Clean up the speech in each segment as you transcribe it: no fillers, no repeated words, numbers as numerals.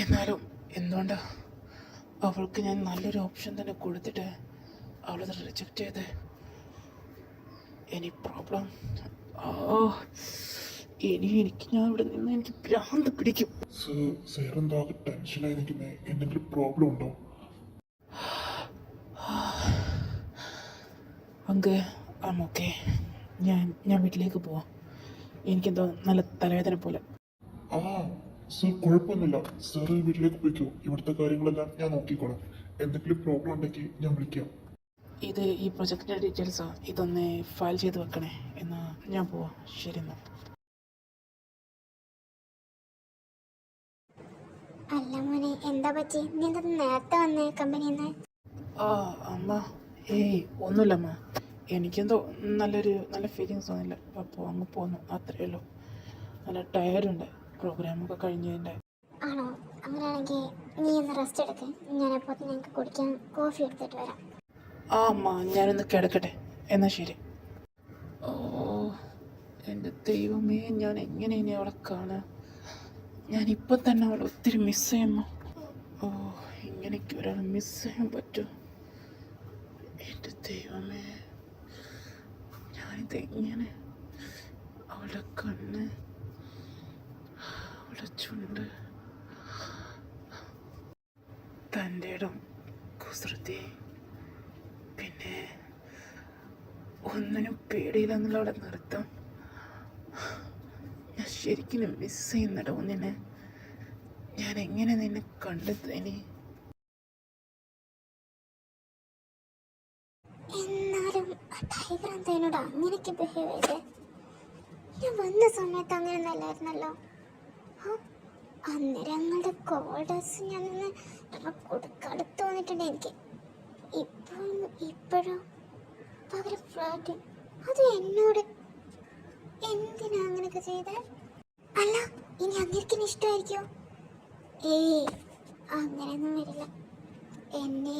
എന്നാലും എന്തുകൊണ്ടാ അവൾക്ക് ഞാൻ നല്ലൊരു ഓപ്ഷൻ തന്നെ കൊടുത്തിട്ട് അവളത് റിജക്റ്റ് ചെയ്ത്? Any problem? ഓ, എനിക്ക് ഞാൻ ഇവിടെ നിന്ന് എനിക്ക് ഭ്രാന്ത് പിടിക്കും. സാറെന്താകെ ടെൻഷനായി നിൽക്കുന്നേ? എന്തെങ്കിലും പ്രോബ്ലം ഉണ്ടോ? അങ്ക് ഓക്കെ, ഞാൻ വീട്ടിലേക്ക് പോവാം. എനിക്കെന്തോ നല്ല തലവേദന പോലെ. ആ സർ, കുഴപ്പമൊന്നുമില്ല. സാർ വീട്ടിലേക്ക് പോയിക്കോ. ഇവിടുത്തെ കാര്യങ്ങളെല്ലാം ഞാൻ നോക്കിക്കോളാം. എന്തെങ്കിലും പ്രോബ്ലം ഉണ്ടെങ്കിൽ ഞാൻ വിളിക്കാം. ഈ പ്രൊജക്റ്റിൻ്റെ ഡീറ്റെയിൽസാ, ഇതൊന്ന് ഫയൽ ചെയ്ത് വെക്കണേ. എന്നാൽ ഞാൻ പോവാം. ശരി എന്നാൽ. അല്ല മോനെ, എന്താ പറ്റി? നീ എന്താ നേരത്തെ വന്നേ കമ്പനിയിൽ നിന്ന്? ആ അമ്മ, ഒന്നുമില്ല അമ്മ. എനിക്കെന്തോ നല്ല ഫീലിങ്സ് തോന്നില്ല. അപ്പോൾ അങ്ങ് പോന്നു, അത്രയേ ഉള്ളൂ. നല്ല ടയർഡുണ്ട് പ്രോഗ്രാമൊക്കെ കഴിഞ്ഞതിൻ്റെ. ആണോ? അങ്ങനെയാണെങ്കിൽ നീ ഒന്ന് റെസ്റ്റ് എടുക്ക്. ഞാനപ്പോൾ ഞങ്ങൾക്ക് കുടിക്കാൻ കോഫി എടുത്തിട്ട് വരാം. ആ അമ്മ, ഞാനൊന്ന് കിടക്കട്ടെ. എന്നാൽ ശരി. ഓ എൻ്റെ ദൈവമേ, ഞാൻ എങ്ങനെ ഇനി അവളെ കാണാം? ഞാനിപ്പോൾ തന്നെ അവളെ ഒത്തിരി മിസ് ചെയ്യുന്നു. ഓ, ഇങ്ങനെയൊക്കെ ഒരാൾ മിസ് ചെയ്യാൻ പറ്റുമോ? എൻ്റെ ദൈവമേ, ഞാനിതെങ്ങനെ? അവളുടെ കണ്ണ്, അവളുടെ ചുണ്ട്, തൻ്റെ ഇടം, കുസൃതി, പിന്നെ ഒന്നിനും പേടിയില്ലെന്നുള്ള അവിടെ നൃത്തം. ഞാൻ ശരിക്കും മിസ് ചെയ്യുന്നടോ നിന്നെ. ഞാൻ എങ്ങനെ നിന്നെ കണ്ടെത്തേനി? എന്നാലും ആ ടൈഗർ എന്തതിനോട് അങ്ങനെയൊക്കെ ബിഹേവ് ചെയ്തേ? ഞാൻ വന്ന സമയത്ത് അങ്ങനെ നല്ലായിരുന്നല്ലോ. അന്നേരം ഞങ്ങളുടെ കോൾഡേഴ്സ് ഞാൻ കൊടുക്കടുത്ത് തോന്നിട്ടുണ്ട് എനിക്ക്. ഇപ്പോഴോ പകരം ഫ്ലാറ്റ്. അത് എന്നോട് എന്തിനാ അങ്ങനെയൊക്കെ ചെയ്തേ? അല്ല, ഇനി അങ്ങേർക്കിന് ഇഷ്ടമായിരിക്കോ? അങ്ങനെയൊന്നും വരില്ല. എന്നെ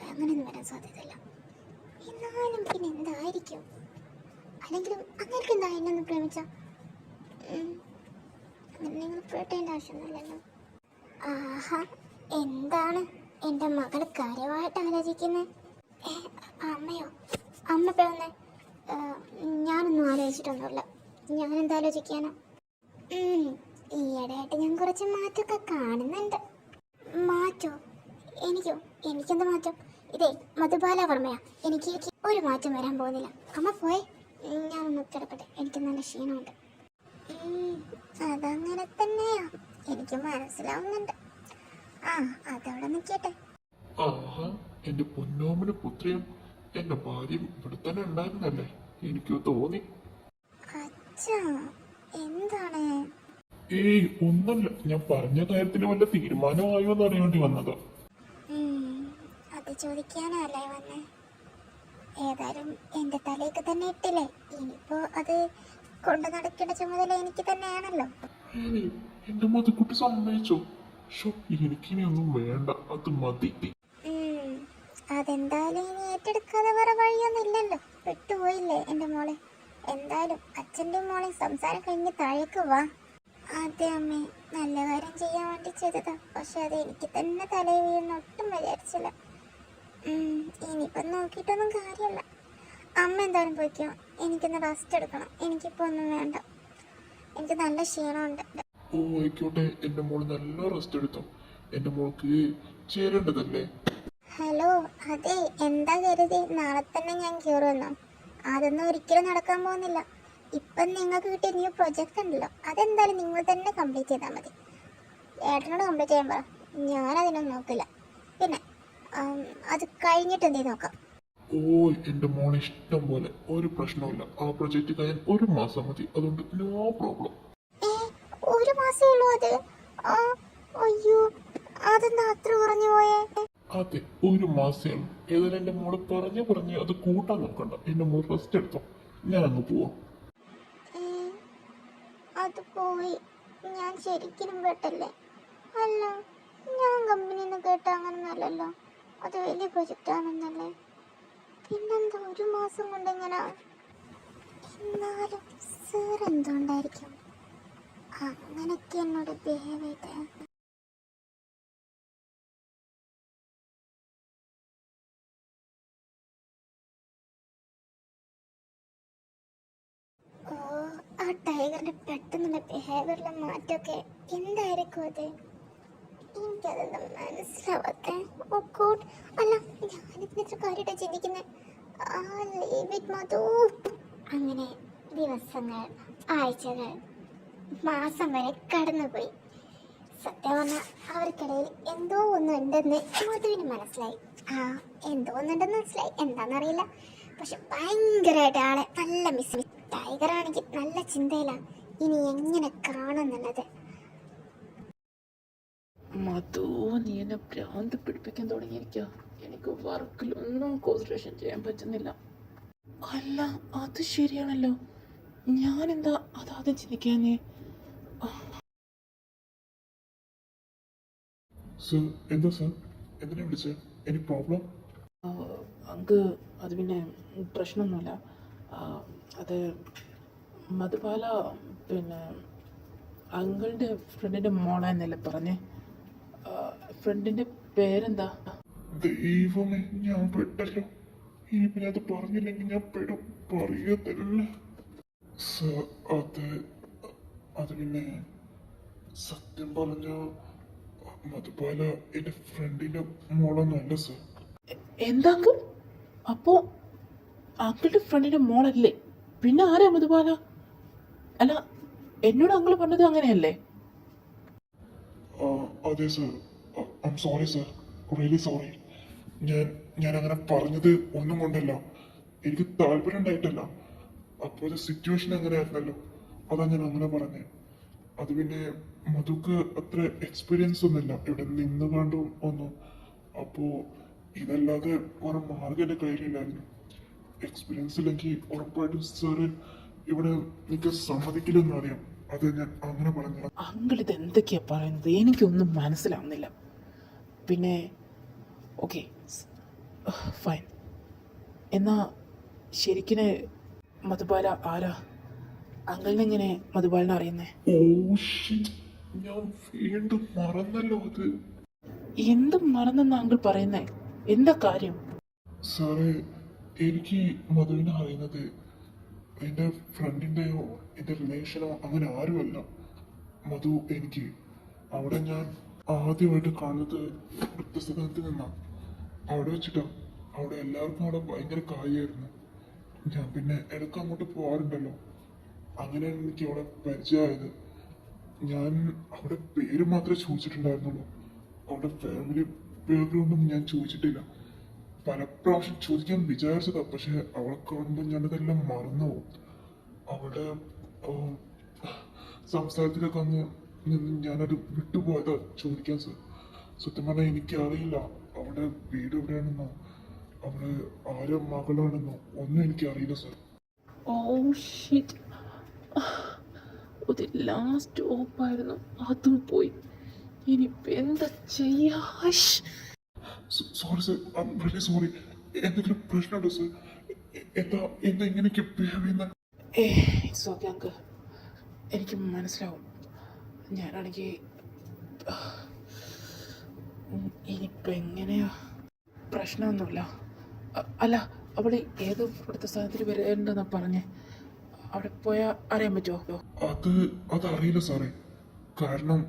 അങ്ങനെയൊന്നും വരാൻ സാധ്യതയില്ല. എന്നാലും പിന്നെ എന്തായിരിക്കും? അല്ലെങ്കിലും അങ്ങേർക്ക് എന്താ എന്നൊന്ന് പ്രേമിച്ച? അങ്ങനെ നിങ്ങൾ പേട്ടേണ്ട ആവശ്യമൊന്നുമില്ലല്ലോ. ആഹാ, എന്താണ് എൻ്റെ മകൾ കാര്യമായിട്ട് ആലോചിക്കുന്നത്? അമ്മയോ? അമ്മ വന്നേ. ഞാനൊന്നും ആലോചിച്ചിട്ടൊന്നുമില്ല. ഞാനെന്താ ആലോചിക്കാനോ? ഈയിടെയായിട്ട് ഞാൻ കുറച്ച് മാറ്റമൊക്കെ കാണുന്നുണ്ട്. മാറ്റോ? എനിക്കെന്താ മാറ്റം? ഇതേ മധുബാലവർമ്മയാ. എനിക്ക് ഒരു മാറ്റം വരാൻ പോകുന്നില്ല. അമ്മ പോയി, ഞാനൊന്ന് കിടക്കട്ടെ. എനിക്ക് നല്ല ക്ഷീണമുണ്ട്. അതങ്ങനെ തന്നെയാ, എനിക്ക് മനസ്സിലാവുന്നുണ്ട്. അതവിടെ നിൽക്കട്ടെ. ആഹാ, എന്റെ പൊന്നോമന പുത്രിയും എന്റെ ഭാര്യയും ഇവിടെ തന്നെ ഉണ്ടായിരുന്നല്ലേ? എനിക്ക് തോന്നി. അച്ഛാ, എന്താണ്? ഒന്നല്ല, ഞാൻ പറഞ്ഞ കാര്യത്തിന് വല്ല തീരുമാനമായോ എന്ന് അറിയേണ്ടി വന്നതാ. അത് ചോദിക്കാനല്ലേ വന്നേ? ഏതായാലും എന്റെ തലേക്ക് തന്നെ ഇട്ടില്ലേ, ഇനിയിപ്പോ അത് കൊണ്ടു നടക്കേണ്ട ചുമതല എനിക്ക് തന്നെയാണല്ലോ. എന്റെ മതിക്കുട്ടി സമ്മതിച്ചോ? എനിക്കിനി ഒന്നും വേണ്ട, അത് മതി. അതെന്തായാലും ഇനി ഏറ്റെടുക്കാതെ വേറെ വഴിയൊന്നും ഇല്ലല്ലോ. വിട്ടുപോയില്ലേ എന്റെ മോളെ? എന്തായാലും അച്ഛൻ്റെ മോളെ സംസാരം കഴിഞ്ഞ് താഴേക്ക് വാ. അതെ അമ്മേ, നല്ല കാര്യം ചെയ്യാൻ വേണ്ടി ചെയ്തതാ. പക്ഷെ അത് എനിക്ക് തന്നെ തലയിൽ വീഴുന്ന ഒട്ടും വിചാരിച്ചില്ല. ഇനിയിപ്പം നോക്കിയിട്ടൊന്നും കാര്യമല്ല. അമ്മ എന്തായാലും പോയിക്കോ. എനിക്കൊന്ന് റെസ്റ്റ് എടുക്കണം. എനിക്കിപ്പോൾ ഒന്നും വേണ്ട. എനിക്ക് നല്ല ക്ഷീണമുണ്ട്. ആയിക്കോട്ടെ, എന്റെ മോള് നല്ല റെസ്റ്റ് എടുത്തോ. എന്റെ മോൾക്ക് ചേരേണ്ടതല്ലേ? ഹലോ, അതെ, എന്താ കരുതി നാളെ തന്നെ ഞാൻ കയറുമെന്നോ? അതൊന്നും ഒരിക്കലും നടക്കാൻ പോകുന്നില്ല. ഇപ്പം നിങ്ങൾക്ക് കിട്ടിയ ന്യൂ പ്രൊജക്റ്റ് ഉണ്ടല്ലോ, അതെന്തായാലും നിങ്ങൾ തന്നെ കംപ്ലീറ്റ് ചെയ്താൽ മതി. ഏട്ടനോട് കംപ്ലീറ്റ് ചെയ്യാൻ പറ, ഞാനതിനൊന്നും നോക്കില്ല. പിന്നെ അത് കഴിഞ്ഞിട്ട് എന്തെങ്കിലും നോക്കാം. എന്റെ മോളെ ഇഷ്ടം പോലെ, ഒരു പ്രശ്നമില്ല. ആ പ്രൊജക്റ്റ് കഴിയാൻ 1 മാസം മതി, അതുകൊണ്ട് നോ പ്രോബ്ലം. 1 മാസമേ ഉള്ളൂ അത്? അയ്യോ, അതെന്താ അത്ര പറഞ്ഞു പോയേ? അതെ, 1 മാസേ ഉള്ളൂ. ഏതായാലും എന്റെ മോള് പറഞ്ഞ് അത് കൂട്ടാൻ നോക്കണ്ട. എന്റെ മോൾ റെസ്റ്റ് എടുത്തോ, ഞാൻ അങ്ങ് പോവാം. അത് പോയി. ഞാൻ ശരിക്കും പെട്ടല്ലേ? അല്ല, ഞാൻ കമ്പനിയിൽ നിന്ന് കേട്ട അങ്ങനൊന്നല്ലല്ലോ. അത് വലിയ പ്രൊജക്റ്റ് ആണെന്നല്ലേ? പിന്നെന്താ 1 മാസം കൊണ്ട് എങ്ങനെ? എന്നാലും സാർ എന്തുകൊണ്ടായിരിക്കും അങ്ങനൊക്കെ എന്നോട് ബിഹേവ് ചെയ്തേ. ഓ, ആ ടൈഗറിന്റെ പെട്ടെന്നുള്ള ബിഹേവിയറിലെ മാറ്റമൊക്കെ എന്തായിരിക്കും അത്? എനിക്കതൊന്നും മനസ്സിലാവാത്തെ. ഓ ഗോഡ്, അല്ല ഞാനിതിന് ഇത്ര കാര്യമായിട്ടാ ചിന്തിക്കുന്നത്. ആ ലീവ് ഇറ്റ് മധു. അങ്ങനെ ദിവസങ്ങൾ, ആഴ്ചകൾ, മാസം വരെ കടന്നുപോയി. സത്യം പറഞ്ഞാൽ അവർക്കിടയിൽ എന്തോ ഒന്നുണ്ടെന്ന് മധുവിന് മനസ്സിലായി. എന്തോ ഒന്നുണ്ടെന്ന് മനസ്സിലായി, എന്താണെന്നറിയില്ല. പക്ഷെ ഭയങ്കരമായിട്ട് ആളെ നല്ല മിസ്. ടൈഗർ ആണെങ്കിൽ നല്ല ചിന്തയിലാണ് ഇനി എങ്ങനെ കാണുന്നുള്ളത്. മധു, നീ എന്നെ ഭ്രാന്ത് പിടിപ്പിക്കാൻ തുടങ്ങിയിരിക്കുക. എനിക്ക് വർക്കിലൊന്നും കോൺസെൻട്രേഷൻ ചെയ്യാൻ പറ്റുന്നില്ല. അല്ല, അത് ശരിയാണല്ലോ. ഞാനെന്താ അതാദ്യം ചിന്തിക്കാഞ്ഞേ? സർ, എന്താ സർ? എന്തിനാ വിളിച്ചത്? Any problem? അങ്ക് അത് പിന്നെ പ്രശ്നമൊന്നുമില്ല. അത് മധുബാല പിന്നെ അങ്കിളുടെ ഫ്രണ്ടിൻ്റെ മോളെന്നല്ലേ പറഞ്ഞേ? ഫ്രണ്ടിൻ്റെ പേരെന്താ? ദൈവമേ, ഞാൻ പെട്ടല്ലോ. ഇനിയിപ്പോ ഞാൻ അത് പറഞ്ഞില്ലെങ്കിൽ ഞാൻ പെടും. പറയത്തില്ല സർ. അത് പിന്നെ സത്യം പറഞ്ഞ മധുബാല എന്റെ ഫ്രണ്ടിന്റെ മോളൊന്നുമല്ല സർ. എന്താ അങ്കിൾ? അപ്പോ അങ്കിളുടെ ഫ്രണ്ടിൻ്റെ മോളല്ലേ? പിന്നെ ആരാ മധുബാല? അല്ല, എന്നോട് അങ്കിൾ പറഞ്ഞത് അങ്ങനെയല്ലേ? അതെ sir. I am sorry sir, really sorry. ഞാൻ അങ്ങനെ പറഞ്ഞത് ഒന്നും കൊണ്ടല്ല. എനിക്ക് താല്പര്യം ഉണ്ടായിട്ടല്ല. അപ്പോൾ സിറ്റുവേഷൻ അങ്ങനെ ആയിരുന്നല്ലോ, അതാ ഞാൻ അങ്ങനെ പറഞ്ഞത്. അത് പിന്നെ മധുക്ക് അത്ര എക്സ്പീരിയൻസ് ഒന്നുമില്ല ഇവിടെ നിന്ന് കണ്ടും ഒന്നും. അപ്പോ ഇതല്ലാതെ ഒരു മാർഗം എൻ്റെ കയ്യിലില്ലായിരുന്നു. എക്സ്പീരിയൻസ് ഇല്ലെങ്കിൽ ഉറപ്പായിട്ടും സാറ് ഇവിടെ എനിക്ക് സമ്മതിക്കില്ലെന്ന് അറിയാം. അത് ഞാൻ അങ്ങനെ പറഞ്ഞു. അങ്കിൾ ഇത് എന്തൊക്കെയാ പറയുന്നത്? എനിക്കൊന്നും മനസ്സിലാവുന്നില്ല. പിന്നെ ഓക്കെ, ഫൈൻ. എന്നാ ശരിക്കിന് മധുബാല ആരാ? അങ്കിളിനെങ്ങനെ മധുബാലിനെ അറിയുന്നേ? ഓ ഷിറ്റ്, ഞാൻ വീണ്ടും മറന്നല്ലോ അത്. എന്തും മറന്നെന്ന് അങ്കിൾ പറയുന്നേ? എന്താ കാര്യം? സാറേ, എനിക്ക് മധുവിനെ അറിയുന്നത് എൻ്റെ ഫ്രണ്ടിൻ്റെയോ എൻ്റെ റിലേഷനോ അങ്ങനെ ആരുമല്ല. മധു എനിക്ക് അവിടെ ഞാൻ ആദ്യമായിട്ട് കാണുന്നത് വൃദ്ധസദനത്തിൽ നിന്നാണ്. അവിടെ വെച്ചിട്ടാ. അവിടെ എല്ലാവർക്കും അവിടെ ഭയങ്കര കാര്യമായിരുന്നു. ഞാൻ പിന്നെ ഇടയ്ക്ക് അങ്ങോട്ട് പോകാറുണ്ടല്ലോ. അങ്ങനെയാണ് എനിക്ക് അവിടെ പരിചയമായത്. ഞാൻ അവിടെ പേര് മാത്രമേ ചോദിച്ചിട്ടുണ്ടായിരുന്നുള്ളൂ. അവിടെ ഫാമിലി ബാക്ക്ഗ്രൗണ്ടൊന്നും ഞാൻ ചോദിച്ചിട്ടില്ല. പല പ്രാവശ്യം ചോദിക്കാൻ വിചാരിച്ചതാ, പക്ഷെ അവളെ കാണുമ്പോൾ ഞാനതെല്ലാം മറന്നു പോകും. അവളുടെ സംസാരത്തിലൊക്കെ അന്ന് ഞാനത് വിട്ടുപോയതാ ചോദിക്കാൻ സർ. സത്യം പറഞ്ഞാൽ എനിക്കറിയില്ല അവളുടെ വീട് എവിടെയാണെന്നോ അവള് ആരും മകളാണെന്നോ ഒന്നും എനിക്കറിയില്ല സർ. ഓ ഷിറ്റ്, ഒരു ലാസ്റ്റ് ഹോപ്പായിരുന്നു, അതും പോയി. ഇനിയിപ്പോൾ എന്താ ചെയ്യാ? Sorry sir, I am really sorry. എന്തെങ്കിലും പ്രശ്നമുണ്ടോ സർ? എന്താ എന്താ ഇങ്ങനെയൊക്കെ ബിഹേവ് ചെയ്യുന്ന? ഇറ്റ്സ് ഓക്കെ അങ്കിൾ, എനിക്ക് മനസ്സിലാവും. ഞാനാണെങ്കിൽ ഇനിയിപ്പോൾ എങ്ങനെയാ? പ്രശ്നമൊന്നുമില്ല. അല്ല, അവിടെ ഏത് ഇവിടുത്തെ സ്ഥലത്തിൽ വരേണ്ടെന്നാ പറഞ്ഞേ? അവിടെ പോയാൽ അറിയാൻ പറ്റുമോ? അതറിയില്ല സാറേ. കാരണം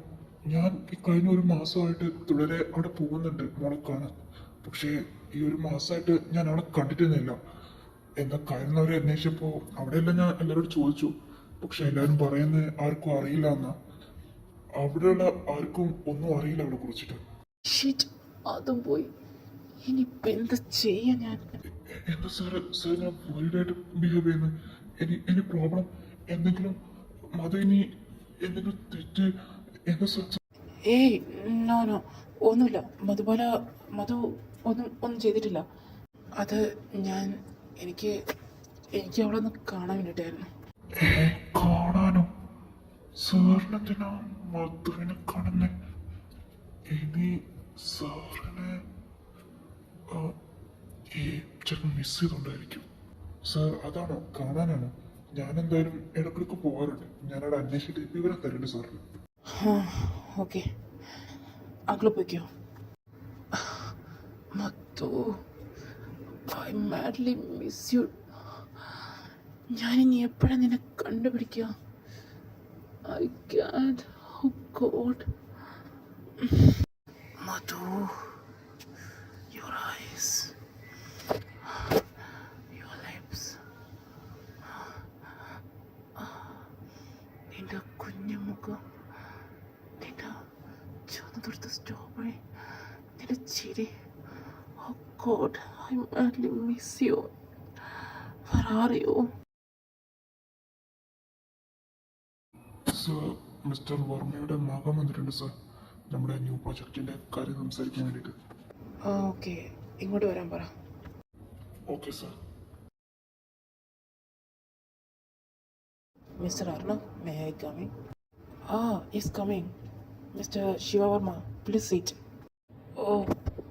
ഞാൻ ഈ കഴിഞ്ഞ ഒരു മാസമായിട്ട് തുടരെ അവിടെ പോകുന്നുണ്ട് മോളെ കാണാൻ. പക്ഷേ ഈ ഒരു മാസമായിട്ട് ഞാൻ അവളെ കണ്ടിട്ടൊന്നുമില്ല. എന്താ കാര്യം അവരെ അന്വേഷിച്ചപ്പോൾ അവിടെയെല്ലാം ഞാൻ എല്ലാവരോടും ചോദിച്ചു. പക്ഷെ എല്ലാവരും പറയുന്നത് ആർക്കും അറിയില്ല എന്നാ. അവിടെയുള്ള ആർക്കും ഒന്നും അറിയില്ല അവളെ കുറിച്ചിട്ട്. ഷിറ്റ്, അതും പോയി. ഇനിയിപ്പോൾ എന്താ ചെയ്യാ ഞാൻ? എന്താ സാറ് ഞാൻ വേർഡായിട്ട് ബിഹേവ് ചെയ്യുന്നത്? ഇനി പ്രോബ്ലം എന്തെങ്കിലും? മധു ഇനി എന്തെങ്കിലും തെറ്റ് എന്താ സാർ? ഏയ് നോ നോ, ഒന്നുമില്ല. മധു ഒന്നും ചെയ്തിട്ടില്ല. അത് എനിക്ക് അവളെ ഒന്ന് കാണാൻ വേണ്ടിയിട്ടായിരുന്നു. കാണാനോ? സാറിനെന്തിനാ മധുവിനെ കാണുന്നേ? ഇനി സാറിനെ ചിലപ്പോൾ മിസ് ചെയ്തോണ്ടായിരിക്കും. സാർ അതാണോ, കാണാനാണോ? ഞാൻ എന്തായാലും ഇടക്കിടക്ക് പോകാറുണ്ട്. ഞാനവിടെ അന്വേഷിച്ചിട്ട് വിവരം തരുന്നുണ്ട് സാറിന്. ഓക്കെ, അങ്കിൾ പോയിക്കോ. Madhu, I madly miss you. ഞാനിനി എപ്പോഴാണ് നിന്നെ കണ്ടുപിടിക്കുക? I can't. Oh God. Madhu, your eyes, your lips, നിന്റെ കുഞ്ഞു മുഖം, നിന്റെ ചുവന്ന തൊടുത്ത സ്ട്രോബെറി, നിന്റെ ചിരി. Oh God, I madly miss you. Where are you? Sir, mister വർമ്മയുടെ മകൻ വന്നിട്ടുണ്ട് സർ, നമ്മുടെ ന്യൂ പ്രോജക്റ്റിന്റെ കാര്യം സംസാരിക്കാൻ വേണ്ടിയിട്ട്. ഓക്കെ, ഇങ്ങോട്ട് വരാൻ പറ. Okay sir. Mr. Arnav, may I come in? He's coming. Mr. Shiva Verma, please sit. Oh,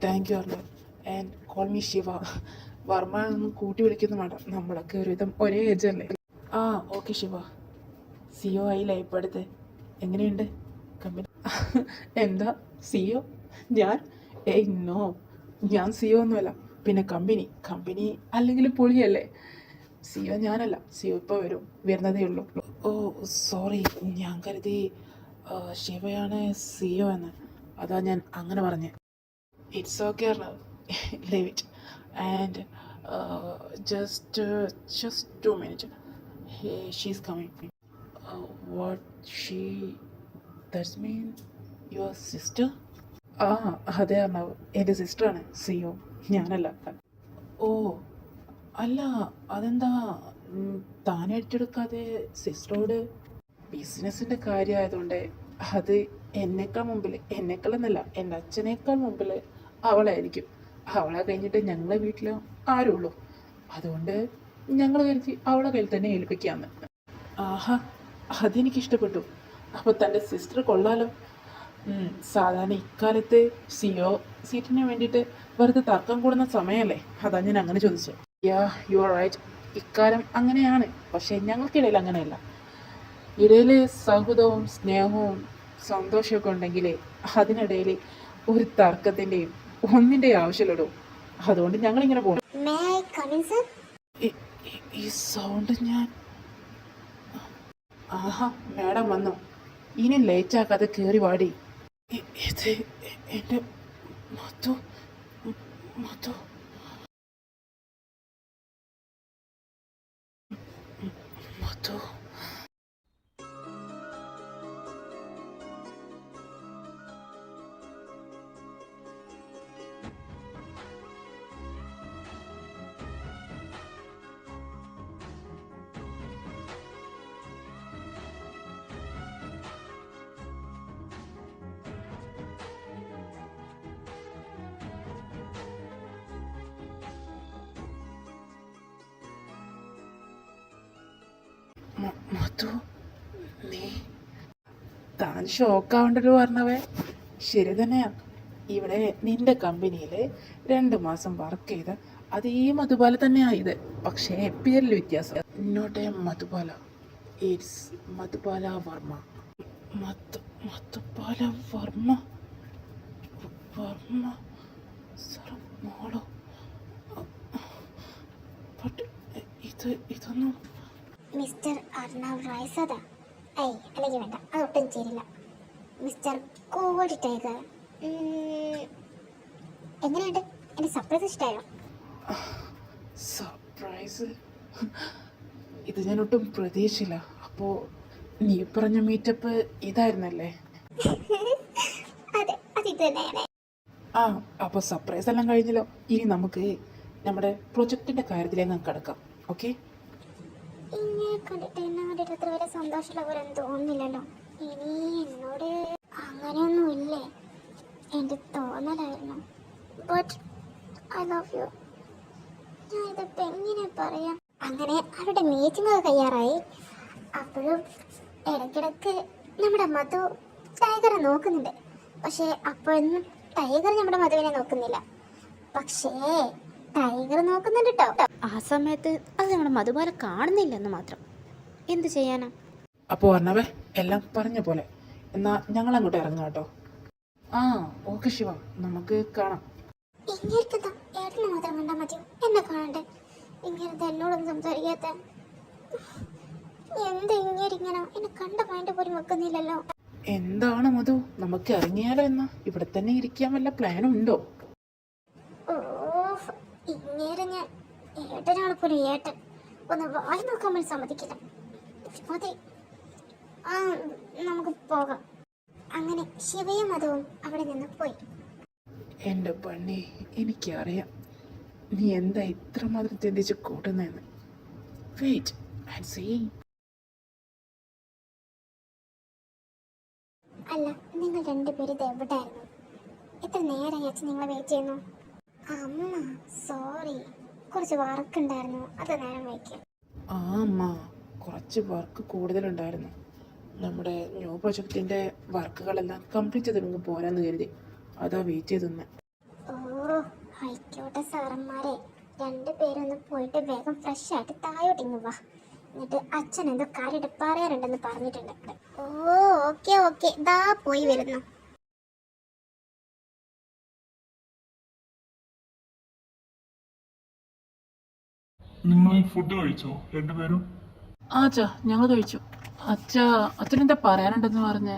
thank you, Arnav. And call me Shiva. Varma ഒന്നും കൂട്ടി വിളിക്കുന്നു വേണ്ട, നമ്മളൊക്കെ ഒരുവിധം ഒരേ ഏജ് അല്ലേ. ഓക്കെ ശിവ. സിഒ ആയില്ലേ ഇപ്പോൾ അടുത്ത്? എങ്ങനെയുണ്ട് കമ്പനി? എന്താ സിഒ? ഞാൻ? നോ, ഞാൻ സിഒ ഒന്നുമല്ല. പിന്നെ കമ്പനി അല്ലെങ്കിൽ പൊളിയല്ലേ. സിഒ ഞാനല്ല, സിഒ ഇപ്പോൾ വരുന്നതേ ഉള്ളൂ. ഓ സോറി, ഞാൻ കരുതി ശിവയാണ് സിഒ എന്ന്, അതാ ഞാൻ അങ്ങനെ പറഞ്ഞത്. It's okay, leave it. And just 2 minutes. Hey, she's coming. What she? That's mean your sister? അതെ അർണവ്, എൻ്റെ സിസ്റ്ററാണ് സിഒ, ഞാനല്ല. ഓ അല്ല, അതെന്താ താൻ ഏറ്റെടുക്കാതെ സിസ്റ്ററോട്? ബിസിനസ്സിൻ്റെ കാര്യമായതുകൊണ്ട് അത് എന്നേക്കാളെന്നല്ല, എൻ്റെ അച്ഛനേക്കാൾ മുമ്പിൽ അവളായിരിക്കും. അവളെ കഴിഞ്ഞിട്ട് ഞങ്ങളെ വീട്ടിൽ ആരുള്ളൂ. അതുകൊണ്ട് ഞങ്ങൾ കരുതി അവളെ കയ്യിൽ തന്നെ ഏൽപ്പിക്കാമെന്ന്. ആഹാ, അതെനിക്കിഷ്ടപ്പെട്ടു. അപ്പോൾ തൻ്റെ സിസ്റ്റർ കൊള്ളാലോ. സാധാരണ ഇക്കാലത്ത് സിഒ സീറ്റിന് വേണ്ടിയിട്ട് വെറുതെ തർക്കം കൂടുന്ന സമയമല്ലേ, അതാ ഞാൻ അങ്ങനെ ചോദിച്ചത്. യു ആർ റൈറ്റ്, ഇക്കാലം അങ്ങനെയാണ്. പക്ഷേ ഞങ്ങൾക്കിടയിൽ അങ്ങനെയല്ല. ഇടയിൽ സൗഹൃദവും സ്നേഹവും സന്തോഷമൊക്കെ ഉണ്ടെങ്കിൽ അതിനിടയിൽ ഒരു തർക്കത്തിൻ്റെയും ഒന്നിൻ്റെയും ആവശ്യമില്ലടോ. അതുകൊണ്ട് ഞങ്ങളിങ്ങനെ പോകും. ഈ സൗണ്ട് ഞാൻ മാഡം വന്നു. ഇനി ലേറ്റ് ആക്കാതെ കയറി വാടി. ഇത് എൻ്റെ മധു. മധു മധു മധു, നീ താൻ ഷോക്കാവേണ്ടത് പറഞ്ഞവേ ശരി തന്നെയാ. ഇവിടെ നിന്റെ കമ്പനിയിൽ 2 മാസം വർക്ക് ചെയ്ത അതേ മധുബാല തന്നെയാണ് ഇത്. പക്ഷേ പേരിൽ വ്യത്യാസം. Not a Madhubala, it's Madhubala Varma. Madhubala Varma Varma sir, മോളോ? ബട്ട് ഇതൊന്നും മിസ്റ്റർ അർണവ് റായ് സദാ. അല്ലെങ്കിൽ വേണ്ട, അതൊട്ടും ചേരില്ല. മിസ്റ്റർ കോൾഡ് ടൈഗർ, എങ്ങനെയുണ്ട്? എൻ്റെ സർപ്രൈസ് ഇഷ്ടമായോ? സർപ്രൈസ്? ഇത് ഞാനൊട്ടും പ്രതീക്ഷിച്ചില്ല. അപ്പോൾ നീ പറഞ്ഞ മീറ്റപ്പ് ഇതായിരുന്നല്ലേ? അതെ, അതിത് തന്നെയാണ്. അപ്പോൾ സർപ്രൈസ് എല്ലാം കഴിഞ്ഞല്ലോ. ഇനി നമുക്ക് നമ്മുടെ പ്രൊജക്റ്റിൻ്റെ കാര്യത്തിലേക്ക് കിടക്കാം. ഓക്കെ? ഇങ്ങനെ കണ്ടിട്ട് എന്നെ കണ്ടിട്ട് അത്ര വരെ സന്തോഷമുള്ള പോലെ തോന്നുന്നില്ലല്ലോ. ഇനി എന്നോട് അങ്ങനെയൊന്നും ഇല്ലേ? എൻ്റെ തോന്നലായിരുന്നു. But I love you. ഞാൻ ഇതിപ്പോൾ എങ്ങനെ പറയാം? അങ്ങനെ അവരുടെ മീറ്റിംഗ് ഒക്കെ കഴിയാറായി. അപ്പോഴും ഇടയ്ക്കിടയ്ക്ക് നമ്മുടെ മധു ടൈഗറെ നോക്കുന്നുണ്ട്. പക്ഷേ അപ്പോഴൊന്നും ടൈഗർ നമ്മുടെ മധുവിനെ നോക്കുന്നില്ല. പക്ഷേ ടൈഗർ നോക്കുന്നുണ്ട് കേട്ടോ. ആ സമയത്ത് അത് നമ്മുടെ മധുബാല കാണുന്നില്ലെന്ന് മാത്രം. എന്ത് ചെയ്യാനാ? അപ്പോൾ പറഞ്ഞവേ എല്ലാം പറഞ്ഞ പോലെ. എന്നാ ഞങ്ങൾ അങ്ങോട്ട് ഇറങ്ങാം കേട്ടോ. ആ ഓക്കെ ശിവ, നമുക്ക് കാണാം. ഇങ്ങേർക്കെന്താ ഏട്ടനെ മാത്രം കണ്ടാൽ മതിയോ? എന്നെ കാണണ്ടേ? ഇങ്ങനത്തെ എന്നോടൊന്നും സംസാരിക്കാത്ത എന്താ ഇങ്ങേരിങ്ങനെ എന്നെ കണ്ട മൈൻഡ് പോലും വെക്കുന്നില്ലല്ലോ. എന്താണ് മധു, നമുക്ക് ഇറങ്ങിയാലോ? എന്നാ ഇവിടെ തന്നെ ഇരിക്കാൻ വല്ല പ്ലാനും ഉണ്ടോ? ഓഫ്, ഇങ്ങേരെ ഞാൻ ഏട്ടനാണ് പോലും ഏട്ടൻ. ഒന്ന് വായി നോക്കാൻ വേണ്ടി സമ്മതിക്കില്ല. അതെ, ആ നമുക്ക് പോകാം. അങ്ങനെ ശിവയും മധുവും അവിടെ നിന്ന് പോയി. എൻ്റെ പണി എനിക്കറിയാം നീ എന്താ ഇത്രമാത്രം ചിന്തിച്ച് കൂട്ടുന്നതെന്ന്. Wait and see. അല്ല, നിങ്ങൾ രണ്ടുപേരും ഇത് എവിടെയായിരുന്നു? എത്ര നേരം അച്ഛൻ നിങ്ങളെ വെയിറ്റ് ചെയ്യുന്നു? അമ്മ സോറി, കുറച്ച് വർക്ക് ഉണ്ടായിരുന്നു, അത് നേരം വയ്ക്കുക. ആ അമ്മ, കുറച്ച് വർക്ക് കൂടുതലുണ്ടായിരുന്നു. നമ്മുടെ ന്യൂ പ്രൊജക്റ്റിൻ്റെ വർക്കുകളെല്ലാം കംപ്ലീറ്റ് ചെയ്തിട്ട് പോരാന്ന് കരുതി, അതാ വെയിറ്റ് ചെയ്തെന്ന്. ഓ ആയിക്കോട്ടെ സാറന്മാരെ, രണ്ടുപേരൊന്ന് പോയിട്ട് വേഗം ഫ്രഷ് ആയിട്ട് താഴോട്ടിങ്ങ് വാ. എന്നിട്ട് അച്ഛൻ എന്തോ കാര്യമായിട്ട് പറയാറുണ്ടെന്ന് പറഞ്ഞിട്ടുണ്ട്. ഓ ഓക്കെ ഓക്കെ, ദാ പോയി വരുന്നു. നിങ്ങൾ ഫുഡ് കഴിച്ചോ രണ്ടുപേരും? ആ അച്ഛാ, ഞങ്ങൾ കഴിച്ചു. അച്ഛനെന്താ പറയാനുണ്ടെന്ന് പറഞ്ഞേ?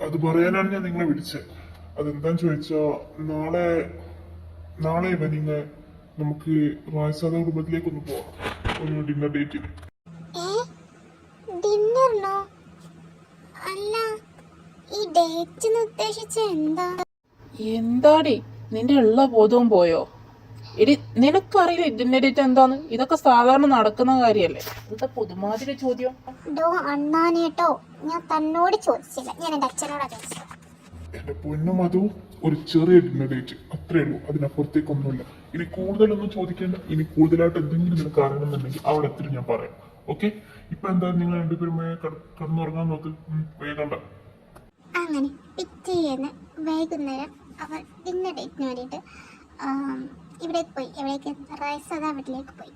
അത് പറയാനാണ് ഞാൻ നിങ്ങളെ വിളിച്ചത്. അതെന്താന്ന് ചോദിച്ചാ, നാളെ നാളെ ഈവനിങ് നമുക്ക് റായ്സാദ കുടുംബത്തിലേക്കൊന്ന് പോവാം, ഒരു ഡിന്നർ ഡേറ്റിന്. ഡിന്നറിനോ? അല്ല, ഈ ഡേറ്റിന് ഉദ്ദേശിച്ച എന്താ? എന്താടി നിന്റെ ഉള്ള ബോധവും പോയോ? എടി നിനക്കറിയില്ല ഇതിന്റെ ഡേറ്റ് എന്താന്ന്? ഇതൊക്കെ സാധാരണ നടക്കുന്ന കാര്യല്ലേ, എന്താ പുതുമാതിരി ചോദ്യം? ഡോ അണ്ണാനേട്ടോ, ഞാൻ തന്നോട് ചോദിച്ചില്ല, ഞാൻ എൻ്റെ അച്ഛനോടാ ചോദിച്ചത്. എന്റെ പൊന്നും അതു ഒരു ചെറിയ ഡിന്നർ ഡേറ്റ്, അത്രേ ഉള്ളൂ, അതിനപ്പുറത്തേക്കൊന്നുമില്ല. ഇനി കൂടുതലൊന്നും ചോദിക്കേണ്ട. ഇനി കൂടുതലായിട്ട് എന്തെങ്കിലും നിനക്ക് അറിയണമെന്നുണ്ടെങ്കിൽ അവിടെ എത്തിരി ഞാൻ പറയാം. ഓക്കെ, ഇപ്പൊ എന്താ നിങ്ങൾ രണ്ടുപേരും കടന്നുറങ്ങാൻ നോക്ക്, വേഗണ്ട. അങ്ങനെ പിറ്റേന്ന് വൈകുന്നേരം അവർ ഡിന്നർ ഡേറ്റിന് വേണ്ടിയിട്ട് ഇവിടേക്ക് പോയി. എവിടേക്ക്? റായ്സാദ വീട്ടിലേക്ക് പോയി.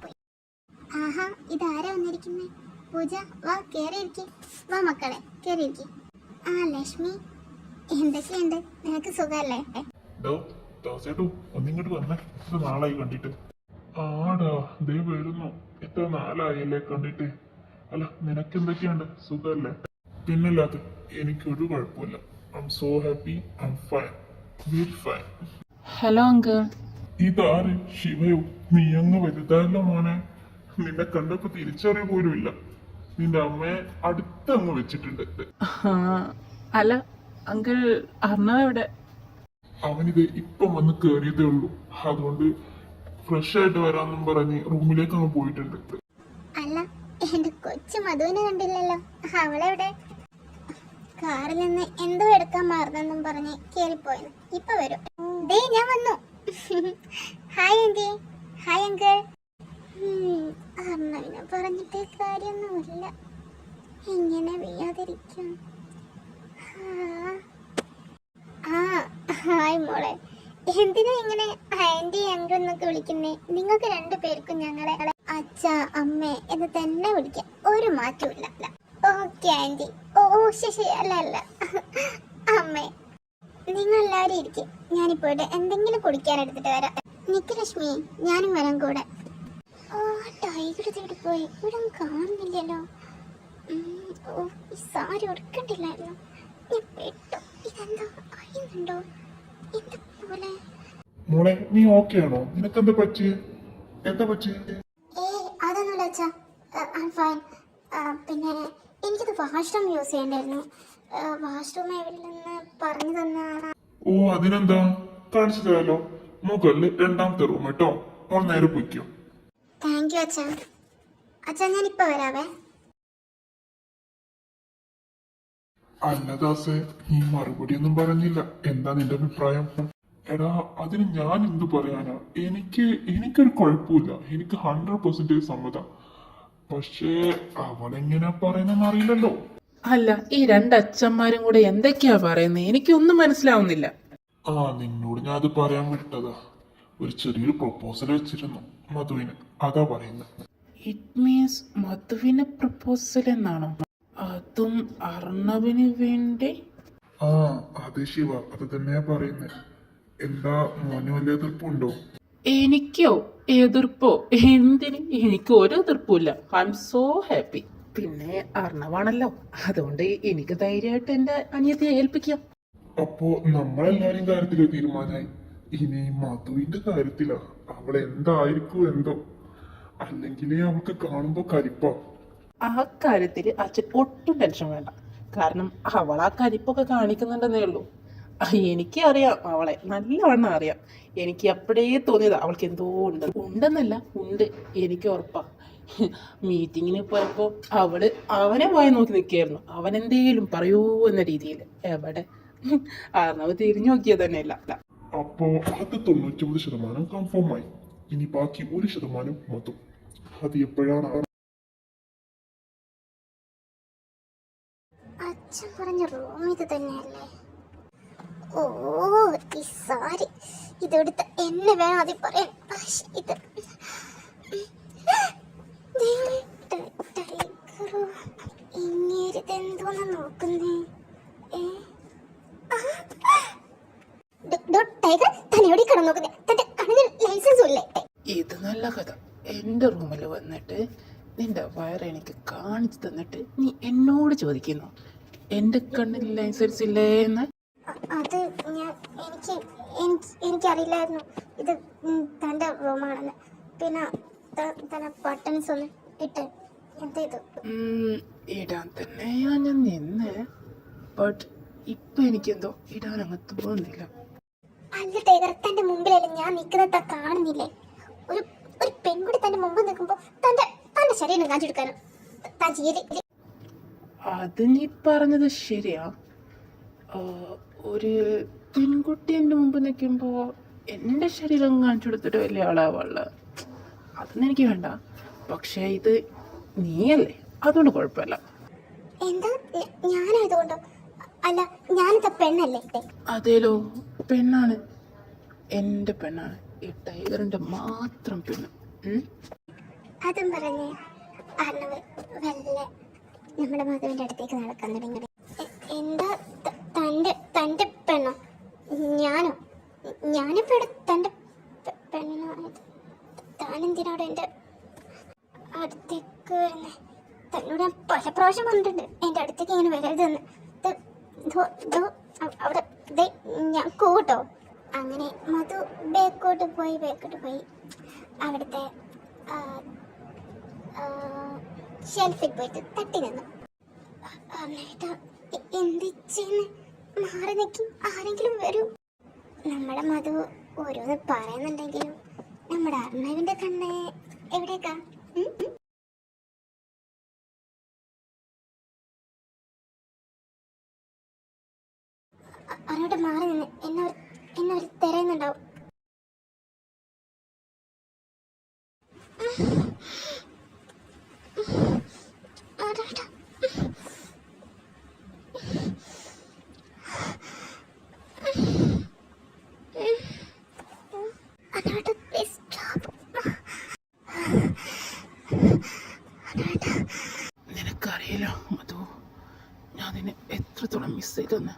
ആഹാ, ഇതാരാ വന്നിരിക്കുന്നേ? പൂജ, വാ കേറിയിരിക്കി. വാ മക്കളെ കേറിയിരിക്കി. ആ ലക്ഷ്മി, എന്തൊക്കെയുണ്ട്? നിനക്ക് സുഖമല്ലേ? ദാസേട്ടു ഒന്നിങ്ങോട്ട് വന്നേ, എത്ര നാളായി കണ്ടിട്ട്. ആടാ ദേ വരുന്നു, എത്ര നാളായല്ലേ കണ്ടിട്ട്. അല്ല നിനക്ക് എന്തൊക്കെയുണ്ട്, സുഖമല്ലേ? പിന്നല്ലാതെ എനിക്കൊരു കുഴപ്പമില്ല. I am so happy, I am fine, very fine. Hello uncle. ഇതാര്? ശിവയോ? നീ അങ്ങ് വലുതായല്ലോ മോനെ. നിന്നെ കണ്ടപ്പോ തിരിച്ചറിയ പോലും ഇല്ല. നിന്റെ അമ്മയെ അടുത്തങ്ങ് വെച്ചിട്ടുണ്ട്. അല്ല അങ്കിൾ, അർണവ് എവിടെ? അവനിത് ഇപ്പം വന്ന് കേറിയതേ ഉള്ളൂ. അതുകൊണ്ട് ഫ്രഷ് ആയിട്ട് വരാന്നും പറഞ്ഞ് റൂമിലേക്ക് അങ്ങ് പോയിട്ടുണ്ട്. അല്ല, എന്റെ കൊച്ചു മധുവിനെ കണ്ടില്ലല്ലോ, അവളെവിടെ? കാറിൽ നിന്ന് എന്തോ എടുക്കാൻ മാറുന്നെന്നും പറഞ്ഞ് കേറിപ്പോയെന്ന്. ഇപ്പൊ വരും. ദേ ഞാൻ വന്നു. Hi aunty. Hi uncle. അർണവിനെ പറഞ്ഞിട്ട് കാര്യമൊന്നുമില്ല, ഇങ്ങനെ വീയാതിരിക്കും. ആ ഹായ് മോളെ, എന്തിനാ ഇങ്ങനെ ആന്റി അങ്കിൾ എന്നൊക്കെ വിളിക്കുന്നേ? നിങ്ങൾക്ക് രണ്ടുപേർക്കും ഞങ്ങളെ അച്ഛ അമ്മ എന്ന് തന്നെ വിളിക്കാം, ഒരു മാറ്റമില്ല. Okay aunty. ഓ ശരി, അല്ല അമ്മേ. നിങ്ങൾ എല്ലാവരും ഇരിക്കും, ഞാനിപ്പോയിട്ട് എന്തെങ്കിലും കുടിക്കാൻ എടുത്തിട്ട് വരാം. നിക്ക് ലക്ഷ്മി, ഞാനും വരാം കൂടെ. ഓ ടൈഗർ തേടി പോയി, ഇവിടെ കാണുന്നില്ലല്ലോ. ഓ ഈ സാരി ഉടുക്കണ്ടില്ലായിരുന്നു, ഞാൻ പെട്ടു. ഇതെന്താ അറിയുന്നുണ്ടോ? എന്താ പോലെ? മോളെ നീ ഓക്കെ ആണോ? നിനക്കെന്താ പറ്റിയേ? എന്താ പറ്റിയേ? അതൊന്നുമില്ല അച്ഛാ, ഐ എം ഫൈൻ. പിന്നെ എനിക്കത് വാഷ്റൂം യൂസ് ചെയ്യണ്ടായിരുന്നു. വാഷ്റൂം എവിടെ നിന്ന് പറഞ്ഞു തന്നാണ്. ഓ അതിനെന്താ, കാണിച്ചു തരാലോ. മുകളില് രണ്ടാമത്തെ റൂം കേട്ടോ, മോൾ നേരെ പോയിക്കോ. താങ്ക് യു അച്ഛാ. അച്ഛാ ഞാനിപ്പോ വരാവേ. അല്ല ദാസേ, നീ മറുപടി ഒന്നും പറഞ്ഞില്ല. എന്താ നിന്റെ അഭിപ്രായം? എടാ അതിന് ഞാൻ എന്തു പറയാനാ? എനിക്കൊരു കുഴപ്പമില്ല, എനിക്ക് 100% സമ്മതം. പക്ഷേ അവനെങ്ങനെയാ പറയുന്നെന്ന് അറിയില്ലല്ലോ. അല്ല, ഈ രണ്ടച്ഛന്മാരും കൂടെ എന്തൊക്കെയാ പറയുന്നത്? എനിക്കൊന്നും മനസ്സിലാവുന്നില്ല. നിന്നോട് ഞാൻ അത് പറയാൻ വിട്ടതാ. ഒരു ചെറിയൊരു പ്രൊപ്പോസൽ വെച്ചിരുന്നു മധുവിന്, അതാ പറയുന്നത്. ഇറ്റ് മീൻസ് മധുവിന് പ്രപ്പോസൽ എന്നാണോ? അതും അർണവിന് വേണ്ടി? ആ അതെ ശിവ, അത് തന്നെയാ പറയുന്നത്. എന്താ മോന് വല്ല എതിർപ്പുണ്ടോ? എനിക്കോ എതിർപ്പോ? എന്തിന്? എനിക്ക് ഒരു എതിർപ്പുമില്ല. I am so happy. പിന്നെ അർണവാണല്ലോ, അതുകൊണ്ട് എനിക്ക് ധൈര്യമായിട്ട് എൻ്റെ അനിയത്തിയെ ഏൽപ്പിക്കാം. അപ്പോ നമ്മളെല്ലാരും കാര്യത്തില് തീരുമാനായി. ഇനി മധുവിന്റെ കാര്യത്തിലാ. അവൾ എന്തായിരിക്കും എന്തോ, അല്ലെങ്കിൽ അവൾക്ക് കാണുമ്പോ കരിപ്പാ. ആ കാര്യത്തിൽ അച്ഛൻ ഒട്ടും ടെൻഷൻ വേണ്ട. കാരണം അവൾ ആ കരിപ്പൊക്കെ കാണിക്കുന്നുണ്ടെന്നേ ഉള്ളൂ. എനിക്ക് അറിയാം, അവളെ നല്ലവണ്ണം അറിയാം. എനിക്ക് അപ്പോഴേ തോന്നിയതാ അവൾക്ക് എന്തോ ഉണ്ടെന്നല്ല, ഉണ്ട്, എനിക്ക് ഉറപ്പാ. മീറ്റിങ്ങിന് പോയപ്പോൾ അവനെ വായി നോക്കി നിൽക്കുകയായിരുന്നു. അവൻ എന്തേലും പറയൂ എന്ന രീതിയിൽ. എവിടെ അർണവ് തിരിഞ്ഞു നോക്കിയത് തന്നെയല്ല. അപ്പോ അത് 99% കൺഫേം ആയി. ഇനി ബാക്കി 1% മധു. അത് എപ്പോഴാണ്? അച്ഛൻ പറഞ്ഞ റൂം ഇത് തന്നെയല്ലേ? ഓ, ഈ സാരി ഇതെടുത്ത് എന്നെ വേണം അതിൽ പറയാൻ. പക്ഷേ ഇത് ടൈഗറോ, ഇങ്ങേരിതെന്തോന്ന് നോക്കുന്നേ? ടൈഗർ തന്നെ എവിടെ കിടന്നു നോക്കുന്നേ? തന്റെ കണ്ണിന് ലൈസൻസും ഇല്ലേ? ഇത് നല്ല കഥ. എൻ്റെ റൂമിൽ വന്നിട്ട് നിന്റെ വയറ് എനിക്ക് കാണിച്ചു തന്നിട്ട് നീ എന്നോട് ചോദിക്കുന്നു എൻ്റെ കണ്ണിൽ ലൈസൻസ് ഇല്ലേ എന്ന്. അത് എനിക്കറിയില്ലായിരുന്നു ഇത് തൻ്റെ റൂമാണെന്ന്. പിന്നെ തന്നെ ബട്ടൺസ് ഒന്ന് ഇട്ട് എന്ത് ചെയ്തു? ഇടാൻ തന്നെയാ ഞാൻ നിന്ന്. ബട്ട് ഇപ്പൊ എനിക്കെന്തോ ഇടാൻ അങ്ങ് തോന്നുന്നില്ല. അല്ല ടൈഗർ, തന്റെ മുമ്പിലല്ലേ ഞാൻ നിൽക്കുന്നത്, കാണുന്നില്ലേ? ഒരു ഒരു പെൺകുട്ടി തന്റെ മുമ്പിൽ നിൽക്കുമ്പോ തന്റെ തന്റെ ശരീരം കാണിച്ചെടുക്കാനോ താൻ ചെയ്യല്? അത് നീ പറഞ്ഞത് ശരിയാ. ഒരു പെൺകുട്ടി എൻ്റെ മുമ്പ് നിൽക്കുമ്പോൾ എൻ്റെ ശരീരം കാണിച്ചു കൊടുത്തിട്ട് വലിയ ആളാവുള്ള അതൊന്നും എനിക്ക് വേണ്ട. പക്ഷേ ഇത് നീയല്ലേ, അതുകൊണ്ട് കുഴപ്പമില്ല. എന്താ ഞാനായതുകൊണ്ടോ? അല്ല, ഞാനിതാ പെണ്ണല്ലേ? അതേലോ, പെണ്ണാണ്, എൻ്റെ പെണ്ണാണ്, ഈ ടൈഗറിൻ്റെ മാത്രം പെണ്ണ്. അതും പറഞ്ഞ് അർണവ് വെല്ലെ നമ്മുടെ മധുവിന്റെ അടുത്തേക്ക് നടക്കാൻ തുടങ്ങി. എന്താ തന്റെ പെണ്ണോ? ഞാനിപ്പോ തന്റെ പെണ്ണായത്. താനെന്തിനോട് എന്റെ അടുത്തേക്ക് വരുന്നേ? തന്നോട് ഞാൻ പല പ്രാവശ്യം പറഞ്ഞിട്ടുണ്ട് എന്റെ അടുത്തേക്ക് ഇങ്ങനെ വരരുതെന്ന്. അവിടെ ഞാൻ കൂട്ടോ. അങ്ങനെ മധു ബേക്കോട്ട് പോയി അവിടുത്തെ ഷെൽഫിൽ പോയിട്ട് തട്ടി നിന്നു. എന്തിച്ചെന്ന് മാറി നിൽക്കും, ആരെങ്കിലും വരൂ. നമ്മുടെ മധു ഓരോന്ന് പറയുന്നുണ്ടെങ്കിലും നമ്മുടെ അർണവിന്റെ കണ്ണ് എവിടേക്കാ? അങ്ങോട്ട് മാറി നിന്ന് എന്നെ ഒരു തിരയുന്നുണ്ടാവും. നിനക്കറിയില്ല മധു, ഞാൻ നിന്നെ എത്രത്തോളം മിസ് ചെയ്തെന്ന്.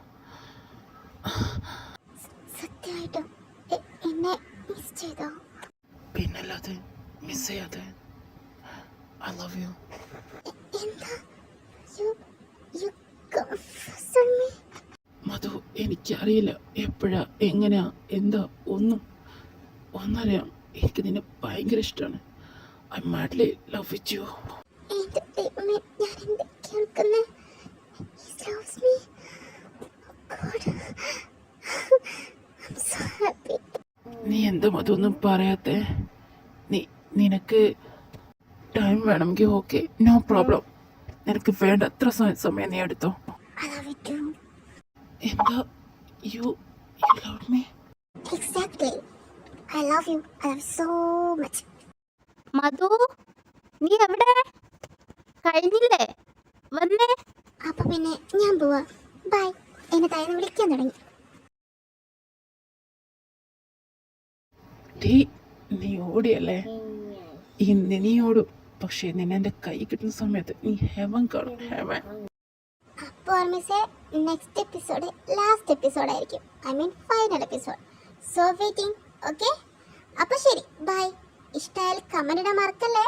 സത്യമായിട്ടും എന്നെ മിസ് ചെയ്തോ? പിന്നല്ലാതെ മിസ് ചെയ്യാതെ. I love U. എന്താ? You confessed me? മധു, എനിക്കറിയില്ല എപ്പോഴാ എങ്ങനെയാ എന്താ ഒന്നറിയാം. എനിക്ക് നിന്നെ ഭയങ്കര ഇഷ്ടമാണ്. I madly love with you. എന്റെ ദൈവമേ, ഞാൻ എന്താ കേൾക്കുന്നേ? He loves me. God. I'm so happy. നീ എന്താ മധു ഒന്നും പറയാത്തെ? നിനക്ക് ടൈം വേണമെങ്കിൽ ഓക്കെ, നോ പ്രോബ്ലം. നിനക്ക് വേണ്ട അത്ര സമയം നീ എടുത്തോ. I love you too. എന്താ? You love me? Exactly. I love you. I love you so much. മധു, നീ എവിടെ? കഴിഞ്ഞില്ലേ? വന്നേ. അപ്പൊ പിന്നെ ഞാൻ പോവാ. ബൈ. എന്നെ താഴ്ന്ന് വിളിക്കാൻ തുടങ്ങി. നീ ഓടിയല്ലേ? ഇന്ന് നീ ഓടും, പക്ഷേ നിന്നെ എൻ്റെ കൈ കിട്ടുന്ന സമയത്ത് നീ ഹെവൻ കാണും, ഹെവൻ. അപ്പോൾ ഓർമ്മിസേ നെക്സ്റ്റ് എപ്പിസോഡ് ലാസ്റ്റ് എപ്പിസോഡ് ആയിരിക്കും. I mean final episode. So waiting. Okay, അപ്പോൾ ശരി, ബൈ. ഇഷ്ടമായാൽ കമൻ്റ് ഇടാൻ മറക്കല്ലേ.